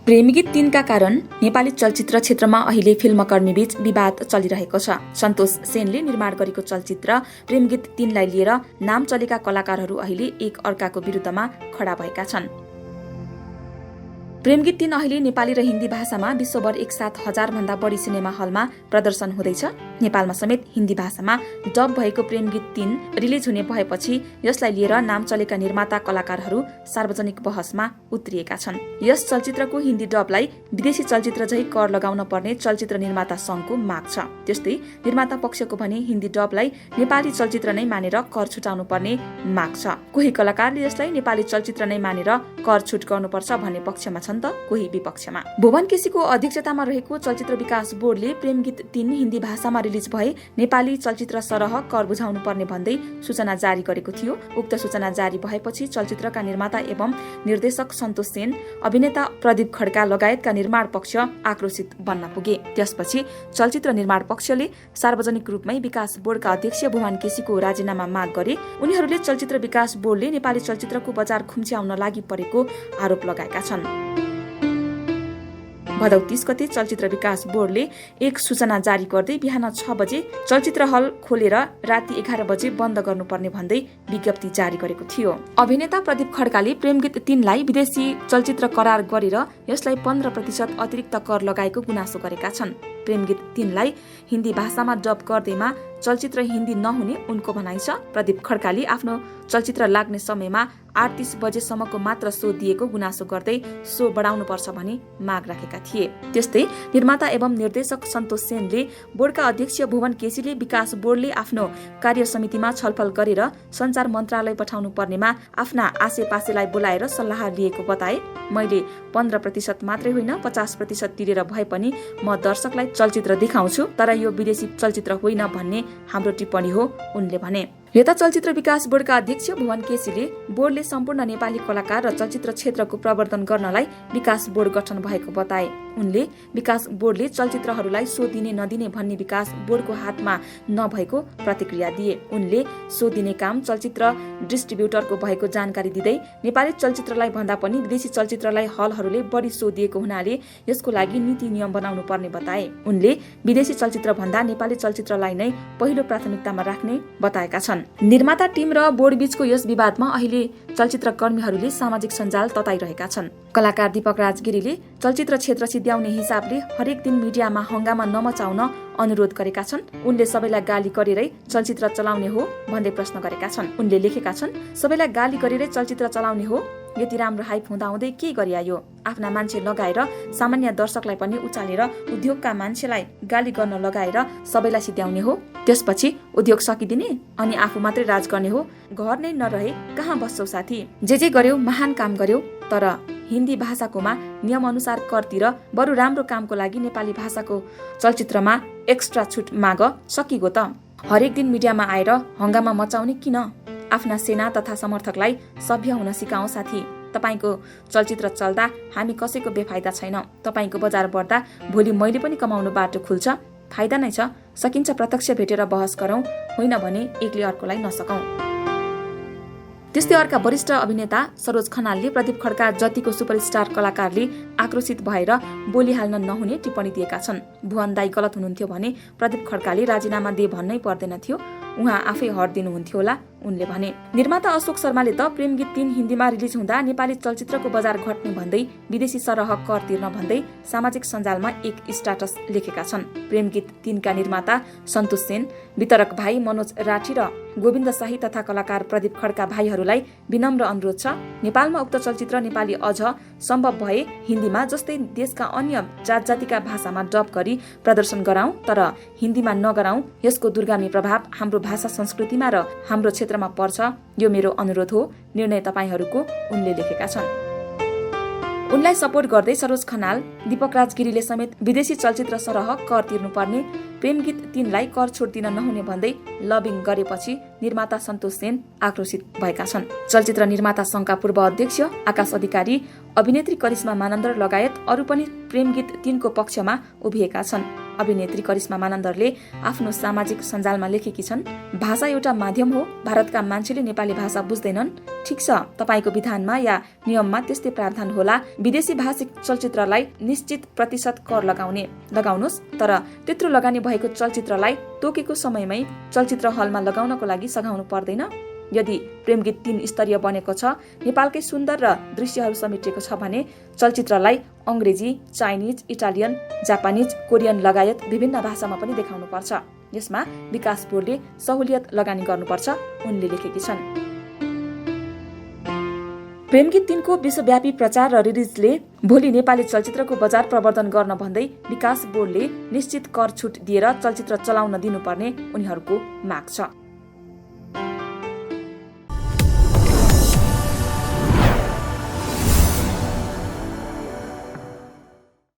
प्रेमगीत 3 का कारण नेपाली चलचित्र क्षेत्रमा अहिले फिल्मकर्मीबीच विवाद चलिरहेको छ। सन्तोष सेनले निर्माण गरेको चलचित्र प्रेमगीत 3 लाई लिएर नाम चलेका कलाकारहरू अहिले एक अर्काको विरुद्धमा खडा भएका छन्। प्रेमगीत 3 अहिले नेपाली र हिन्दी भाषामा विश्वभर एकसाथ 1000 भन्दा बढी सिनेमा हलमा प्रदर्शन हुँदैछ। नेपालमा समेत हिन्दी भाषामा डब भएको प्रेमगीत 3 रिलिज हुने भएपछि यसलाई लिएर नाम चलेका निर्माता कलाकारहरू सार्वजनिक बहसमा उत्रिएका छन्। यस चलचित्रको हिन्दी डबलाई विदेशी चलचित्र झै कर लगाउन पर्ने चलचित्र निर्माता संघको माग छ। त्यस्तै निर्माता पक्षको भने हिन्दी डबलाई नेपाली चलचित्र नै मानेर कर छुटाउनु पर्ने माग छ। कोही कलाकारले यसलाई नेपाली चलचित्र नै मानेर कर छुट गर्नुपर्छ भन्ने पक्षमा छन् त कोही विपक्षमा। भुवन केसीको अध्यक्षतामा रहेको चलचित्र विकास बोर्डले प्रेमगीत 3 हिन्दी भाषामा रिलिज भए नेपाली चलचित्र सरह कर बुझाउनु पर्ने भन्दै सूचना जारी गरेको थियो। उक्त सूचना जारी भएपछि चलचित्रका निर्माता एवं निर्देशक सन्तोष सेन, अभिनेता प्रदीप खड्का लगायतका निर्माण पक्ष आक्रोशित बन्न पुगे। त्यसपछि चलचित्र निर्माण पक्षले सार्वजनिक रूपमै विकास बोर्डका अध्यक्ष भुवन केसीको राजीनामा माग गरे। उनीहरूले चलचित्र विकास बोर्डले नेपाली चलचित्रको बजार खुम्च्याउन लागि परेको आरोप लगाएका छन्। भदौ 30 गते चलचित्र विकास बोर्डले एक सूचना जारी गर्दै बिहान 6 बजे चलचित्र हल खोलेर राति 11 बजे बन्द गर्नुपर्ने भन्दै विज्ञप्ति जारी गरेको थियो। अभिनेता प्रदीप खड्काले प्रेमगीत 3 लाई विदेशी चलचित्र करार गरेर यसलाई 15% अतिरिक्त कर लगाएको गुनासो गरेका छन्। प्रेमगीत 3 लाई हिन्दी भाषामा डब गर्दैमा चलचित्र हिन्दी नहुने उनको भनाइ छ। प्रदीप खड्काले आफ्नो चलचित्र लाग्ने समयमा 8:30 बजेसम्मको मात्र सो दिएको गुनासो गर्दै सो बढाउनु पर्छ भनी माग राखेका थिए। त्यस्तै निर्माता एवं निर्देशक सन्तोष सेनले बोर्डका अध्यक्ष भुवन केसीले विकास बोर्डले आफ्नो कार्य समितिमा छलफल गरेर सञ्चार मन्त्रालय पठाउनु पर्नेमा आफ्ना आसेपासेलाई बोलाएर सल्लाह लिएको बताए। मैले 15% मात्रै होइन 50% तिरेर भए पनि म दर्शकलाई चलचित्र देखाउँछु, तर यो विदेशी चलचित्र होइन भन्ने हाम्रो टिप्पणी हो, उनले भने। यता चलचित्र विकास बोर्डका अध्यक्ष भुवन केसीले बोर्डले सम्पूर्ण नेपाली कलाकार र चलचित्र क्षेत्रको प्रवर्धन गर्नलाई विकास बोर्ड गठन भएको बताए। उनले विकास बोर्डले चलचित्रहरूलाई सो दिने नदिने भन्ने विकास बोर्डको हातमा नभएको प्रतिक्रिया दिए। उनले सो दिने काम चलचित्र डिस्ट्रिब्युटरको भएको जानकारी दिँदै नेपाली चलचित्रलाई भन्दा पनि विदेशी चलचित्रलाई हलहरूले बढी सो दिएको हुनाले यसको लागि नीति नियम बनाउनु पर्ने बताए। उनले विदेशी चलचित्र भन्दा नेपाली चलचित्रलाई नै पहिलो प्राथमिकतामा राख्ने बताएका छन्। निर्माता टिम र बोर्ड बीचको यस विवादमा अहिले चलचित्र कर्मीहरूले सामाजिक सञ्जाल तताइरहेका छन्। कलाकार दीपक राज गिरीले चलचित्र क्षेत्र सिद्ध्याउने हिसाबले हरेक दिन मिडियामा हंगामा नमचाउन अनुरोध गरेका छन्। उनले सबैलाई गाली गरेरै चलचित्र चलाउने हो भन्दै प्रश्न गरेका छन्। उनले लेखेका छन्, सबैलाई गाली गरेरै चलचित्र चलाउने हो, यति राम्रो हाइप हुँदाहुँदै के गरिआयो? आफ्ना मान्छे लगाएर सामान्य दर्शकलाई पनि उचालेर उद्योगका मान्छेलाई गाली गर्न लगाएर सबैलाई सिद्ध्याउने हो, त्यसपछि उद्योग सकिदिने अनि आफू मात्रै राज गर्ने हो? घर नै नरहे कहाँ बस्छौ साथी? जे गर्यौ महान काम गर्यौ, तर हिन्दी भाषाकोमा नियम अनुसार कर तिर, बरु राम्रो कामको लागि नेपाली भाषाको चलचित्रमा एक्स्ट्रा छुट माग, सकिगो त। हरेक दिन मिडियामा आएर हंगामा मचाउने किन? आफ्ना सेना तथा समर्थकलाई सभ्य हुन सिकाऊ साथी। तपाईको चलचित्र चल्दा हामी कसैको बेफाइदा छैन। तपाईको बजार बढ्दा भोलि मैले पनि कमाउनु बाटो खुल्छ, फाइदा नै छ। सकिन्छ प्रत्यक्ष भेटेर बहस गरौँ, होइन भने एकले अर्कोलाई नसकौं। त्यस्तै अर्का वरिष्ठ अभिनेता सरोज खनालले प्रदीप खड्का जतिको सुपरस्टार कलाकारले आक्रोशित भएर बोलिहाल्न नहुने टिप्पणी दिएका छन्। भुवन दाई गलत हुनुहुन्थ्यो भने प्रदीप खड्काले राजीनामा दिए भन्नै पर्दैन थियो, उहाँ आफै हट्दिनुहुन्थ्यो होला, उनले भने। निर्माता अशोक शर्माले त प्रेमगीत 3 हिन्दीमा रिलिज हुँदा नेपाली चलचित्रको बजार घट्ने भन्दै विदेशी सरह कर तिर्न भन्दै सामाजिक सञ्जालमा एक स्ट्याटस लेखेका छन्। प्रेमगीत 3 का निर्माता सन्तोष सेन, वितरक भाइ मनोज राठी र गोविन्द शाही तथा कलाकार प्रदीप खड्का भाइहरूलाई विनम्र अनुरोध छ, नेपालमा उक्त चलचित्र नेपाली अझ सम्भव भए हिन्दीमा जस्तै देशका अन्य जात जातिका भाषामा डब गरी प्रदर्शन गराउँ, तर हिन्दीमा नगराउँ। यसको दूरगामी प्रभाव हाम्रो भाषा संस्कृतिमा र हाम्रो क्षेत्रमा पर्छ, यो मेरो अनुरोध हो, निर्णय तपाईहरूको, उनले लेखेका छन्। उनलाई सपोर्ट गर्दै सरोज खनाल, दीपक राज गिरीले समेत विदेशी चलचित्र सरह कर तिर्नुपर्ने, प्रेमगीत 3 लाई कर छुट दिन नहुने भन्दै लबिङ गरेपछि निर्माता सन्तोष सेन आक्रोशित भएका छन्। चलचित्र निर्माता संघका पूर्व अध्यक्ष आकाश अधिकारी, अभिनेत्री करिश्मा मानन्दर लगायत अरू पनि प्रेमगीत 3 को पक्षमा उभिएका छन्। अभिनेत्री करिश्मा मानन्दरले आफ्नो सामाजिक सञ्जालमा लेखेकी छन्, भाषा एउटा माध्यम हो, भारतका मान्छेले नेपाली भाषा बुझ्दैनन्, ठिक छ, तपाईको विधानमा या नियममा त्यस्तै प्रावधान होला, विदेशी भाषिक चलचित्रलाई निश्चित प्रतिशत कर लगाउनुहोस्, तर त्यत्रो लगानी भएको चलचित्रलाई तोकेको समयमै चलचित्र हलमा लगाउनको लागि सघाउनु पर्दैन। यदि प्रेमगीत 3 स्तरीय बनेको छ, नेपालकै सुन्दर र दृश्यहरू समेटिएको छ भने चलचित्रलाई अंग्रेजी, चाइनिज, इटालियन, जापानिज, कोरियन लगायत विभिन्न भाषामा पनि देखाउनुपर्छ। यसमा विकास बोर्डले सहुलियत लगानी गर्नुपर्छ, उनले लेखेकी छन्। प्रेमगीत 3 को विश्वव्यापी प्रचार र रिलिजले भोलि नेपाली चलचित्रको बजार प्रवर्धन गर्न भन्दै विकास बोर्डले निश्चित कर छुट दिएर चलचित्र चलाउन दिनुपर्ने उनीहरूको माग छ।